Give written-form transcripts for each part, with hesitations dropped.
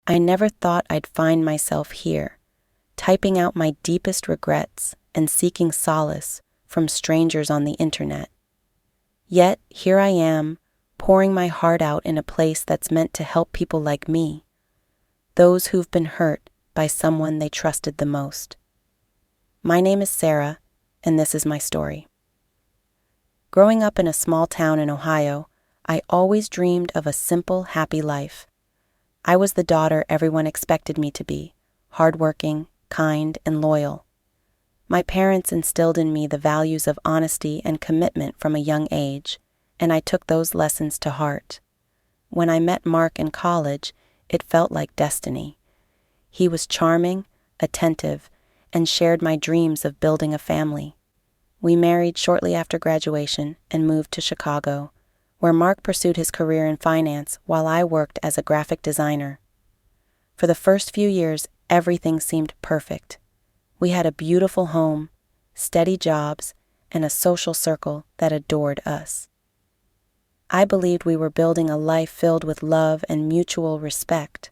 I never thought I'd find myself here, typing out my deepest regrets and seeking solace from strangers on the internet. Yet here I am, pouring my heart out in a place that's meant to help people like me, those who've been hurt by someone they trusted the most. My name is Sarah, and this is my story. Growing up in a small town in Ohio, I always dreamed of a simple, happy life. I was the daughter everyone expected me to be, hardworking, kind, and loyal. My parents instilled in me the values of honesty and commitment from a young age, and I took those lessons to heart. When I met Mark in college, it felt like destiny. He was charming, attentive, and shared my dreams of building a family. We married shortly after graduation and moved to Chicago, where Mark pursued his career in finance while I worked as a graphic designer. For the first few years, everything seemed perfect. We had a beautiful home, steady jobs, and a social circle that adored us. I believed we were building a life filled with love and mutual respect.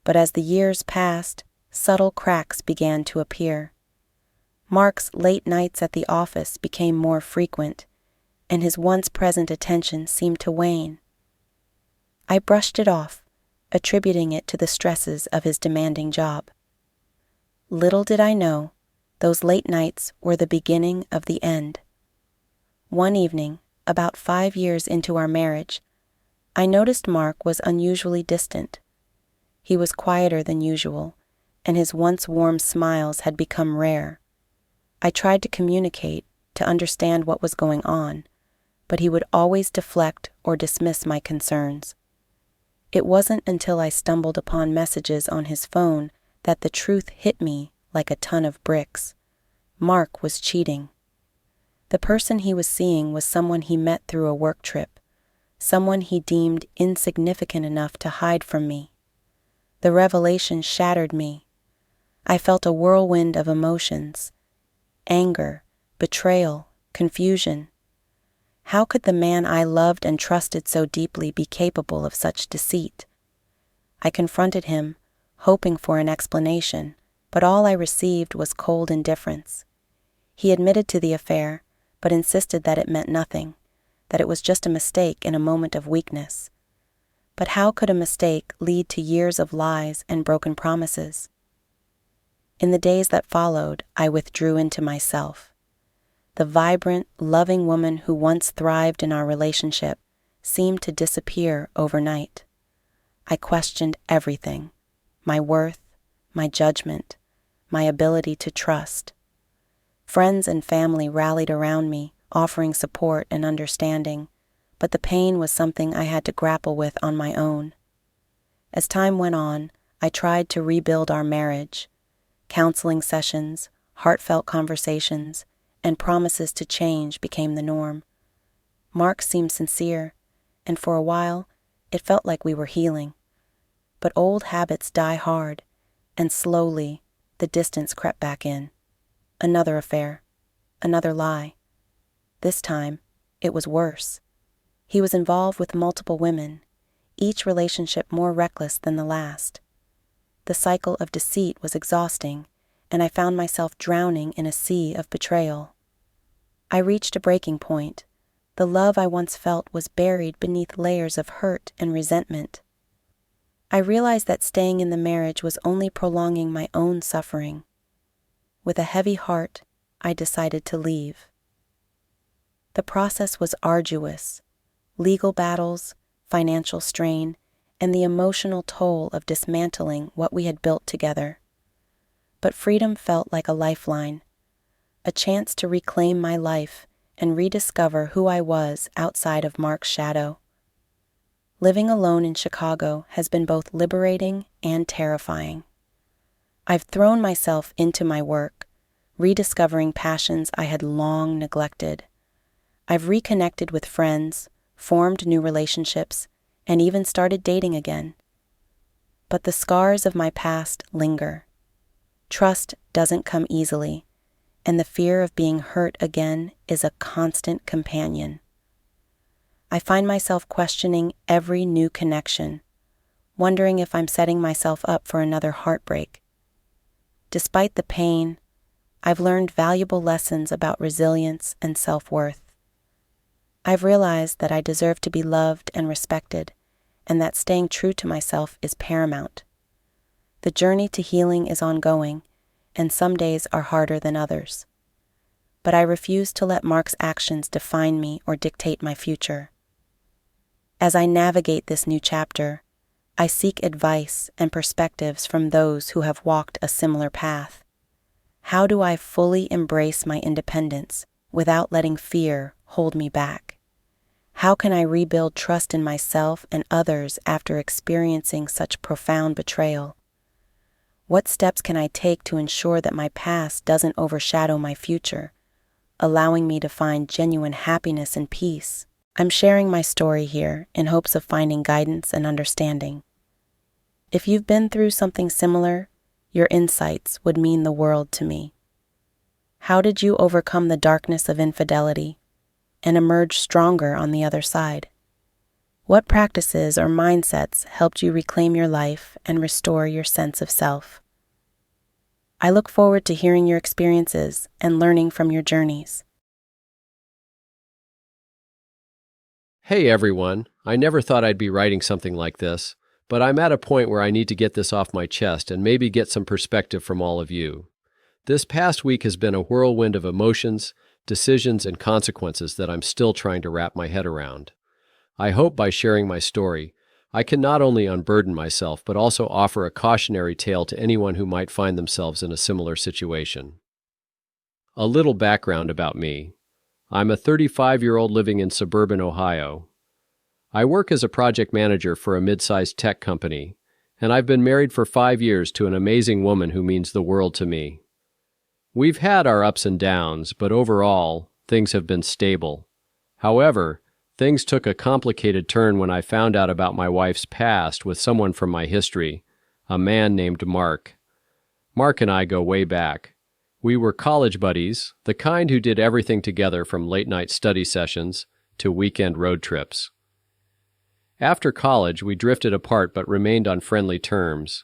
But as the years passed, subtle cracks began to appear. Mark's late nights at the office became more frequent, and his once present attention seemed to wane. I brushed it off, attributing it to the stresses of his demanding job. Little did I know, those late nights were the beginning of the end. One evening, about 5 years into our marriage, I noticed Mark was unusually distant. He was quieter than usual, and his once warm smiles had become rare. I tried to communicate, to understand what was going on, but he would always deflect or dismiss my concerns. It wasn't until I stumbled upon messages on his phone that the truth hit me like a ton of bricks. Mark was cheating. The person he was seeing was someone he met through a work trip, someone he deemed insignificant enough to hide from me. The revelation shattered me. I felt a whirlwind of emotions: anger, betrayal, confusion. How could the man I loved and trusted so deeply be capable of such deceit? I confronted him, hoping for an explanation, but all I received was cold indifference. He admitted to the affair, but insisted that it meant nothing, that it was just a mistake in a moment of weakness. But how could a mistake lead to years of lies and broken promises? In the days that followed, I withdrew into myself. The vibrant, loving woman who once thrived in our relationship seemed to disappear overnight. I questioned everything: my worth, my judgment, my ability to trust. Friends and family rallied around me, offering support and understanding, but the pain was something I had to grapple with on my own. As time went on, I tried to rebuild our marriage. Counseling sessions, heartfelt conversations, and promises to change became the norm. Mark seemed sincere, and for a while, it felt like we were healing. But old habits die hard, and slowly, the distance crept back in. Another affair, another lie. This time, it was worse. He was involved with multiple women, each relationship more reckless than the last. The cycle of deceit was exhausting, and I found myself drowning in a sea of betrayal. I reached a breaking point. The love I once felt was buried beneath layers of hurt and resentment. I realized that staying in the marriage was only prolonging my own suffering. With a heavy heart, I decided to leave. The process was arduous: legal battles, financial strain, and the emotional toll of dismantling what we had built together. But freedom felt like a lifeline, a chance to reclaim my life and rediscover who I was outside of Mark's shadow. Living alone in Chicago has been both liberating and terrifying. I've thrown myself into my work, rediscovering passions I had long neglected. I've reconnected with friends, formed new relationships, and even started dating again. But the scars of my past linger. Trust doesn't come easily, and the fear of being hurt again is a constant companion. I find myself questioning every new connection. wondering if I'm setting myself up for another heartbreak. Despite the pain, I've learned valuable lessons about resilience and self-worth. I've realized that I deserve to be loved and respected, and that staying true to myself is paramount. The journey to healing is ongoing, and some days are harder than others. But I refuse to let Mark's actions define me or dictate my future. As I navigate this new chapter, I seek advice and perspectives from those who have walked a similar path. How do I fully embrace my independence without letting fear hold me back? How can I rebuild trust in myself and others after experiencing such profound betrayal? What steps can I take to ensure that my past doesn't overshadow my future, allowing me to find genuine happiness and peace? I'm sharing my story here in hopes of finding guidance and understanding. If you've been through something similar, your insights would mean the world to me. How did you overcome the darkness of infidelity and emerge stronger on the other side? What practices or mindsets helped you reclaim your life and restore your sense of self? I look forward to hearing your experiences and learning from your journeys. Hey everyone, I never thought I'd be writing something like this, but I'm at a point where I need to get this off my chest and maybe get some perspective from all of you. This past week has been a whirlwind of emotions, decisions, and consequences that I'm still trying to wrap my head around. I hope by sharing my story, I can not only unburden myself but also offer a cautionary tale to anyone who might find themselves in a similar situation. A little background about me. I'm a 35-year-old living in suburban Ohio. I work as a project manager for a mid-sized tech company, and I've been married for 5 years to an amazing woman who means the world to me. We've had our ups and downs, but overall, things have been stable. However, things took a complicated turn when I found out about my wife's past with someone from my history, a man named Mark. Mark and I go way back. We were college buddies, the kind who did everything together from late-night study sessions to weekend road trips. After college, we drifted apart but remained on friendly terms.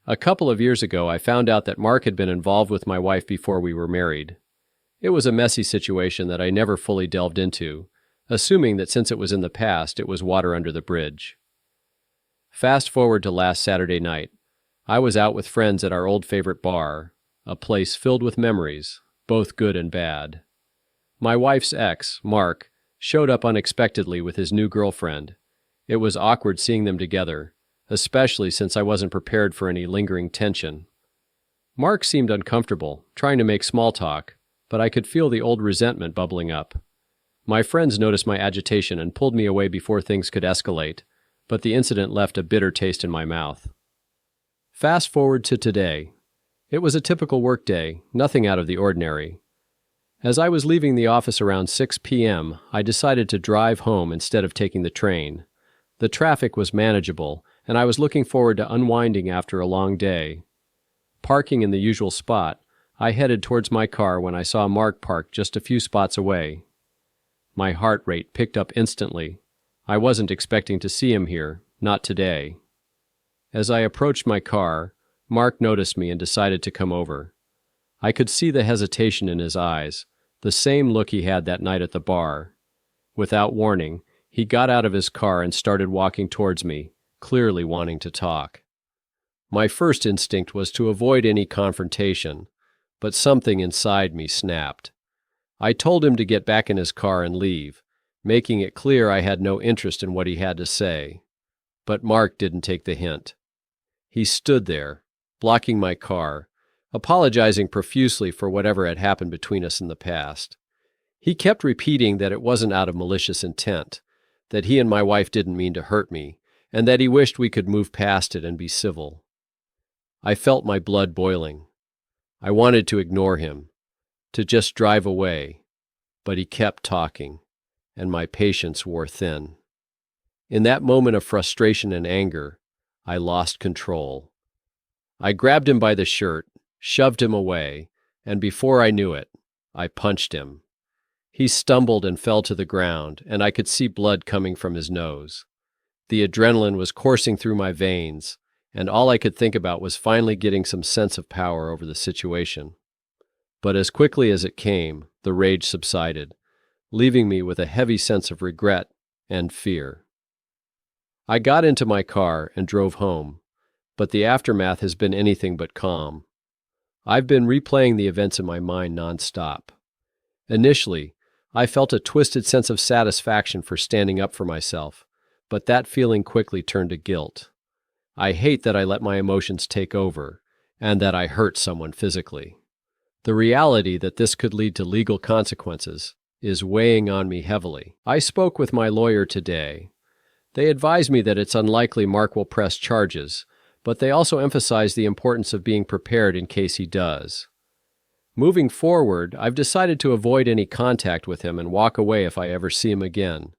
A couple of years ago, I found out that Mark had been involved with my wife before we were married. It was a messy situation that I never fully delved into, assuming that since it was in the past, it was water under the bridge. Fast forward to last Saturday night. I was out with friends at our old favorite bar, a place filled with memories, both good and bad. My wife's ex, Mark, showed up unexpectedly with his new girlfriend. It was awkward seeing them together, especially since I wasn't prepared for any lingering tension. Mark seemed uncomfortable, trying to make small talk, but I could feel the old resentment bubbling up. My friends noticed my agitation and pulled me away before things could escalate, but the incident left a bitter taste in my mouth. Fast forward to today. It was a typical workday, nothing out of the ordinary. As I was leaving the office around 6 p.m., I decided to drive home instead of taking the train. The traffic was manageable, and I was looking forward to unwinding after a long day. Parking in the usual spot, I headed towards my car when I saw Mark parked just a few spots away. My heart rate picked up instantly. I wasn't expecting to see him here, not today. As I approached my car, Mark noticed me and decided to come over. I could see the hesitation in his eyes, the same look he had that night at the bar. Without warning, he got out of his car and started walking towards me, clearly wanting to talk. My first instinct was to avoid any confrontation, but something inside me snapped. I told him to get back in his car and leave, making it clear I had no interest in what he had to say. But Mark didn't take the hint. He stood there, blocking my car, apologizing profusely for whatever had happened between us in the past. He kept repeating that it wasn't out of malicious intent, that he and my wife didn't mean to hurt me, and that he wished we could move past it and be civil. I felt my blood boiling. I wanted to ignore him, to just drive away, but he kept talking, and my patience wore thin. In that moment of frustration and anger, I lost control. I grabbed him by the shirt, shoved him away, and before I knew it, I punched him. He stumbled and fell to the ground, and I could see blood coming from his nose. The adrenaline was coursing through my veins, and all I could think about was finally getting some sense of power over the situation. But as quickly as it came, the rage subsided, leaving me with a heavy sense of regret and fear. I got into my car and drove home, but the aftermath has been anything but calm. I've been replaying the events in my mind nonstop. Initially, I felt a twisted sense of satisfaction for standing up for myself, but that feeling quickly turned to guilt. I hate that I let my emotions take over, and that I hurt someone physically. The reality that this could lead to legal consequences is weighing on me heavily. I spoke with my lawyer today. They advised me that it's unlikely Mark will press charges, but they also emphasize the importance of being prepared in case he does. Moving forward, I've decided to avoid any contact with him and walk away if I ever see him again.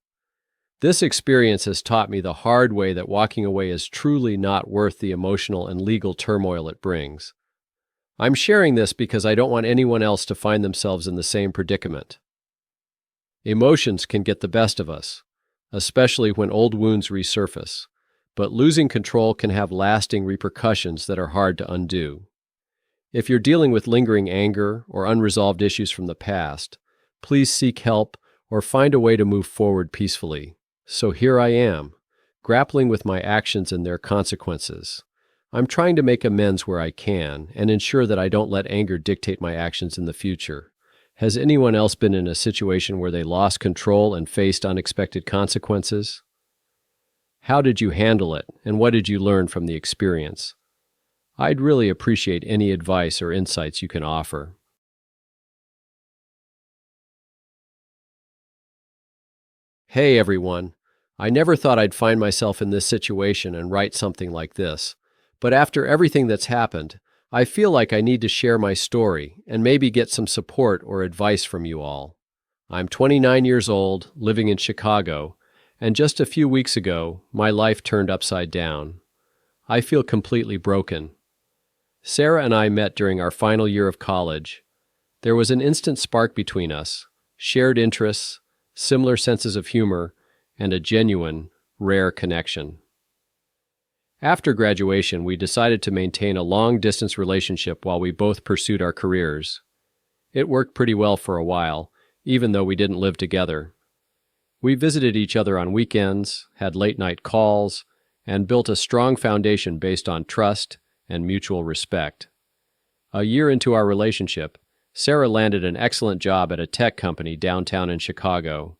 This experience has taught me the hard way that walking away is truly not worth the emotional and legal turmoil it brings. I'm sharing this because I don't want anyone else to find themselves in the same predicament. Emotions can get the best of us, especially when old wounds resurface, but losing control can have lasting repercussions that are hard to undo. If you're dealing with lingering anger or unresolved issues from the past, please seek help or find a way to move forward peacefully. So here I am, grappling with my actions and their consequences. I'm trying to make amends where I can and ensure that I don't let anger dictate my actions in the future. Has anyone else been in a situation where they lost control and faced unexpected consequences? How did you handle it, and what did you learn from the experience? I'd really appreciate any advice or insights you can offer. Hey everyone, I never thought I'd find myself in this situation and write something like this, but after everything that's happened, I feel like I need to share my story and maybe get some support or advice from you all. I'm 29 years old, living in Chicago, and just a few weeks ago, my life turned upside down. I feel completely broken. Sarah and I met during our final year of college. There was an instant spark between us, shared interests, similar senses of humor, and a genuine, rare connection. After graduation, we decided to maintain a long-distance relationship while we both pursued our careers. It worked pretty well for a while, even though we didn't live together. We visited each other on weekends, had late-night calls, and built a strong foundation based on trust and mutual respect. A year into our relationship, Sarah landed an excellent job at a tech company downtown in Chicago.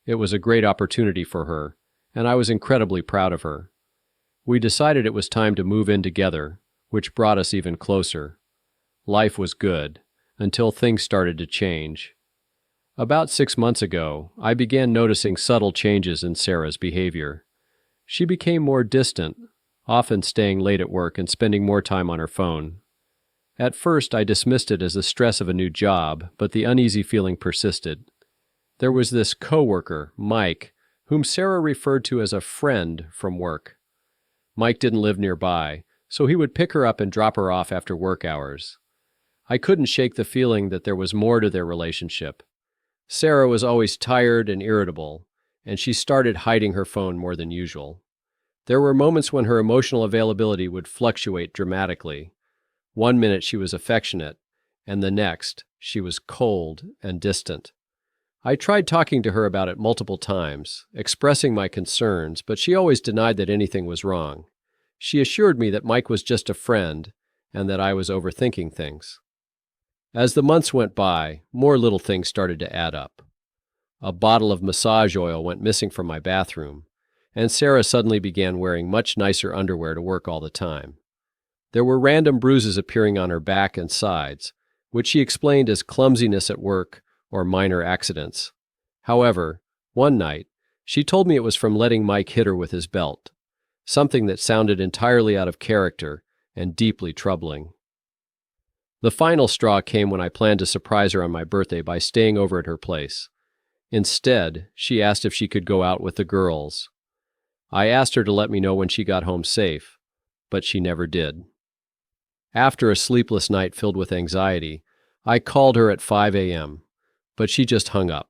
It was a great opportunity for her, and I was incredibly proud of her. We decided it was time to move in together, which brought us even closer. Life was good, until things started to change. About 6 months ago, I began noticing subtle changes in Sarah's behavior. She became more distant, often staying late at work and spending more time on her phone. At first, I dismissed it as the stress of a new job, but the uneasy feeling persisted. There was this coworker, Mike, whom Sarah referred to as a friend from work. Mike didn't live nearby, so he would pick her up and drop her off after work hours. I couldn't shake the feeling that there was more to their relationship. Sarah was always tired and irritable, and she started hiding her phone more than usual. There were moments when her emotional availability would fluctuate dramatically. One minute she was affectionate, and the next she was cold and distant. I tried talking to her about it multiple times, expressing my concerns, but she always denied that anything was wrong. She assured me that Mike was just a friend, and that I was overthinking things. As the months went by, more little things started to add up. A bottle of massage oil went missing from my bathroom, and Sarah suddenly began wearing much nicer underwear to work all the time. There were random bruises appearing on her back and sides, which she explained as clumsiness at work or minor accidents. However, one night, she told me it was from letting Mike hit her with his belt, something that sounded entirely out of character and deeply troubling. The final straw came when I planned to surprise her on my birthday by staying over at her place. Instead, she asked if she could go out with the girls. I asked her to let me know when she got home safe, but she never did. After a sleepless night filled with anxiety, I called her at 5 a.m., but she just hung up.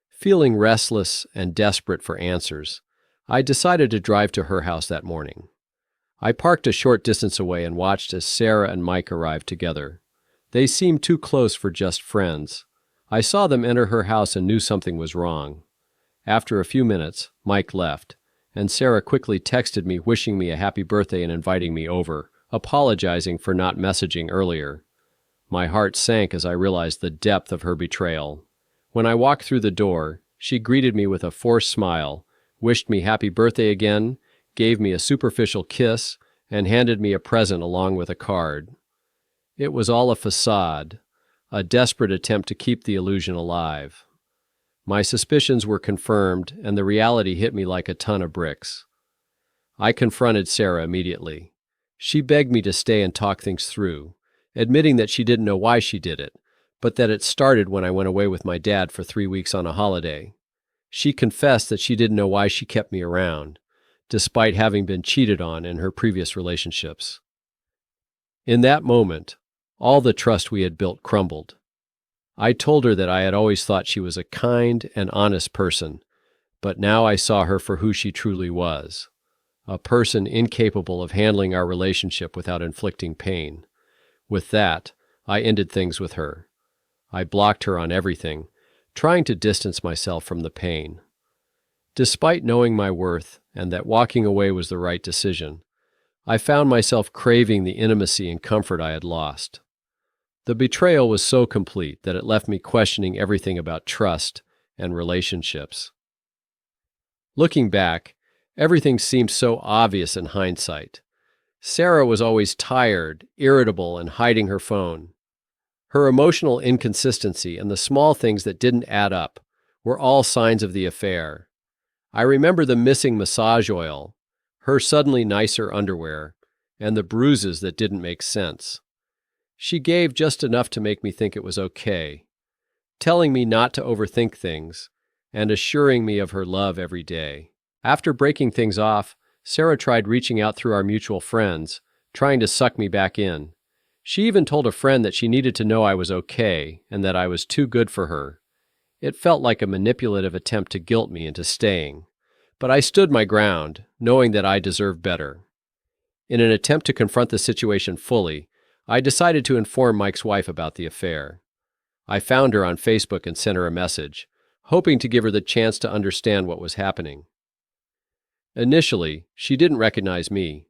Feeling restless and desperate for answers, I decided to drive to her house that morning. I parked a short distance away and watched as Sarah and Mike arrived together. They seemed too close for just friends. I saw them enter her house and knew something was wrong. After a few minutes, Mike left, and Sarah quickly texted me wishing me a happy birthday and inviting me over, apologizing for not messaging earlier. My heart sank as I realized the depth of her betrayal. When I walked through the door, she greeted me with a forced smile, wished me happy birthday again, gave me a superficial kiss, and handed me a present along with a card. It was all a facade, a desperate attempt to keep the illusion alive. My suspicions were confirmed, and the reality hit me like a ton of bricks. I confronted Sarah immediately. She begged me to stay and talk things through, admitting that she didn't know why she did it, but that it started when I went away with my dad for 3 weeks on a holiday. She confessed that she didn't know why she kept me around, despite having been cheated on in her previous relationships. In that moment, all the trust we had built crumbled. I told her that I had always thought she was a kind and honest person, but now I saw her for who she truly was, a person incapable of handling our relationship without inflicting pain. With that, I ended things with her. I blocked her on everything, trying to distance myself from the pain. Despite knowing my worth and that walking away was the right decision, I found myself craving the intimacy and comfort I had lost. The betrayal was so complete that it left me questioning everything about trust and relationships. Looking back, everything seemed so obvious in hindsight. Sarah was always tired, irritable, and hiding her phone. Her emotional inconsistency and the small things that didn't add up were all signs of the affair. I remember the missing massage oil, her suddenly nicer underwear, and the bruises that didn't make sense. She gave just enough to make me think it was okay, telling me not to overthink things, and assuring me of her love every day. After breaking things off, Sarah tried reaching out through our mutual friends, trying to suck me back in. She even told a friend that she needed to know I was okay and that I was too good for her. It felt like a manipulative attempt to guilt me into staying, but I stood my ground, knowing that I deserved better. In an attempt to confront the situation fully, I decided to inform Mike's wife about the affair. I found her on Facebook and sent her a message, hoping to give her the chance to understand what was happening. Initially, she didn't recognize me,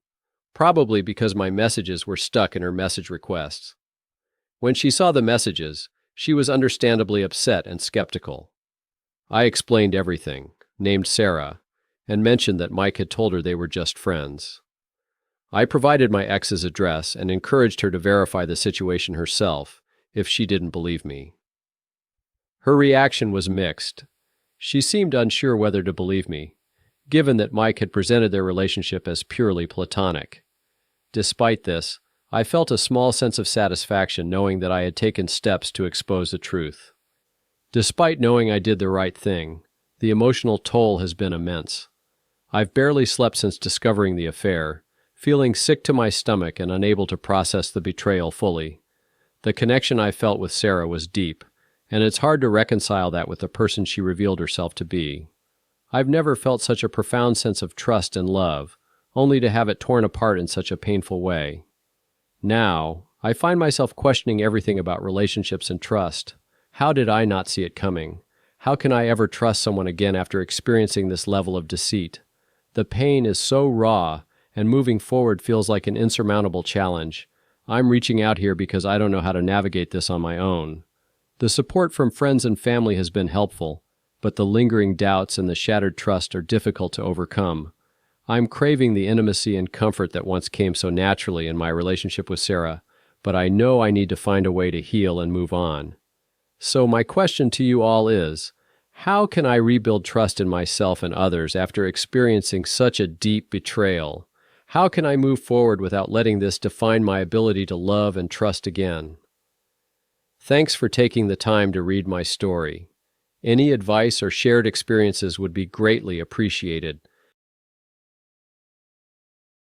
probably because my messages were stuck in her message requests. When she saw the messages, she was understandably upset and skeptical. I explained everything, named Sarah, and mentioned that Mike had told her they were just friends. I provided my ex's address and encouraged her to verify the situation herself if she didn't believe me. Her reaction was mixed. She seemed unsure whether to believe me, given that Mike had presented their relationship as purely platonic. Despite this, I felt a small sense of satisfaction knowing that I had taken steps to expose the truth. Despite knowing I did the right thing, the emotional toll has been immense. I've barely slept since discovering the affair, feeling sick to my stomach and unable to process the betrayal fully. The connection I felt with Sarah was deep, and it's hard to reconcile that with the person she revealed herself to be. I've never felt such a profound sense of trust and love, only to have it torn apart in such a painful way. Now, I find myself questioning everything about relationships and trust. How did I not see it coming? How can I ever trust someone again after experiencing this level of deceit? The pain is so raw, and moving forward feels like an insurmountable challenge. I'm reaching out here because I don't know how to navigate this on my own. The support from friends and family has been helpful, but the lingering doubts and the shattered trust are difficult to overcome. I'm craving the intimacy and comfort that once came so naturally in my relationship with Sarah, but I know I need to find a way to heal and move on. So my question to you all is, how can I rebuild trust in myself and others after experiencing such a deep betrayal? How can I move forward without letting this define my ability to love and trust again? Thanks for taking the time to read my story. Any advice or shared experiences would be greatly appreciated.